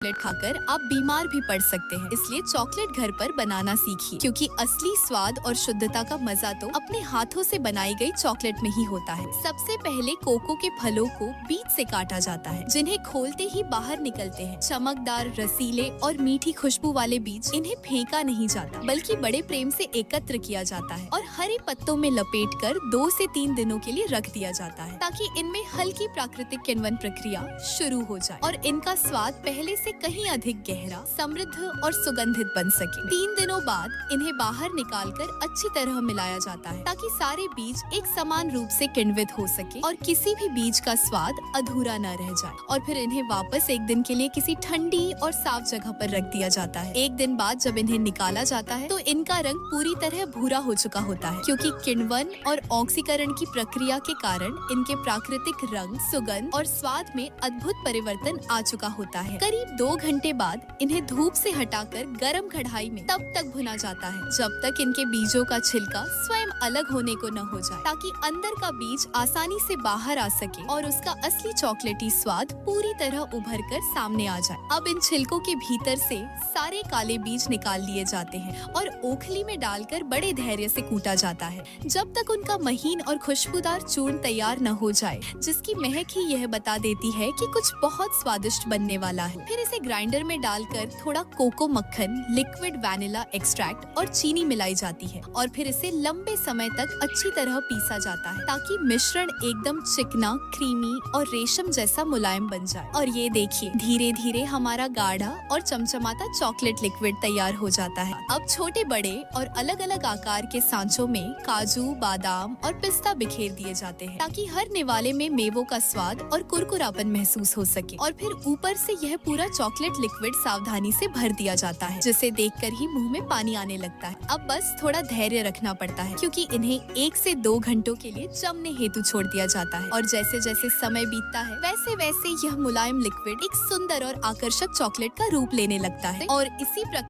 Chocolate खाकर आप बीमार भी पड़ सकते हैं, इसलिए चॉकलेट घर पर बनाना सीखिए, क्योंकि असली स्वाद और शुद्धता का मजा तो अपने हाथों से बनाई गई चॉकलेट में ही होता है। सबसे पहले कोको के फलों को बीज से काटा जाता है, जिन्हें खोलते ही बाहर निकलते हैं चमकदार, रसीले और मीठी खुशबू वाले बीज। इन्हें फेंका नहीं जाता, बल्कि बड़े प्रेम से एकत्र किया जाता है और हरे पत्तों में लपेटकर 2 से 3 दिनों के लिए रख दिया जाता है, ताकि इनमें हल्की प्राकृतिक किण्वन प्रक्रिया शुरू हो जाए और इनका स्वाद पहले से कहीं अधिक गहरा, समृद्ध और सुगंधित बन सके। 3 दिनों बाद इन्हें बाहर निकालकर अच्छी तरह मिलाया जाता है, ताकि सारे बीज एक समान रूप से किण्वित हो सके और किसी भी बीज का स्वाद अधूरा न रह जाए। और फिर इन्हें वापस एक दिन के लिए किसी ठंडी और साफ जगह पर रख दिया जाता है। एक दिन बाद जब इन्हें निकाला जाता है तो इनका रंग पूरी तरह भूरा हो चुका होता है, क्योंकि किण्वन और ऑक्सीकरण की प्रक्रिया के कारण इनके प्राकृतिक रंग, सुगंध और स्वाद में अद्भुत परिवर्तन आ चुका होता है। करीब 2 घंटे बाद इन्हें धूप से हटाकर गरम कढ़ाई में तब तक भुना जाता है जब तक इनके बीजों का छिलका स्वयं अलग होने को न हो जाए, ताकि अंदर का बीज आसानी से बाहर आ सके और उसका असली चॉकलेटी स्वाद पूरी तरह उभर कर सामने आ जाए। अब इन छिलकों के भीतर से सारे काले बीज निकाल लिए जाते हैं और ओखली में डालकर बड़े धैर्य से कूटा जाता है, जब तक उनका महीन और खुशबूदार चूर्ण तैयार न हो जाए, जिसकी महक ही यह बता देती है कि कुछ बहुत स्वादिष्ट बनने वाला है। फिर इसे ग्राइंडर में डालकर थोड़ा कोको मक्खन, लिक्विड वैनिला एक्सट्रैक्ट और चीनी मिलाई जाती है और फिर इसे लंबे समय तक अच्छी तरह पीसा जाता है, ताकि मिश्रण एकदम चिकना, क्रीमी और रेशम जैसा मुलायम बन जाए। और ये देखिए, धीरे धीरे हमारा गाढ़ा और चमचमाता चॉकलेट लिक्विड तैयार हो जाता है। अब छोटे बड़े और अलग अलग आकार के सांचों में काजू, बादाम और पिस्ता बिखेर दिए जाते हैं, ताकि हर निवाले में मेवों का स्वाद और कुरकुरापन महसूस हो सके। और फिर ऊपर से यह पूरा चॉकलेट लिक्विड सावधानी से भर दिया जाता है, जिसे देखकर ही मुंह में पानी आने लगता है। अब बस थोड़ा धैर्य रखना पड़ता है, क्योंकि इन्हें 1 से 2 घंटों के लिए जमने हेतु छोड़ दिया जाता है। और जैसे जैसे समय बीतता है, वैसे वैसे यह मुलायम लिक्विड एक सुंदर और आकर्षक चॉकलेट का रूप लेने लगता है। और इसी प्रकार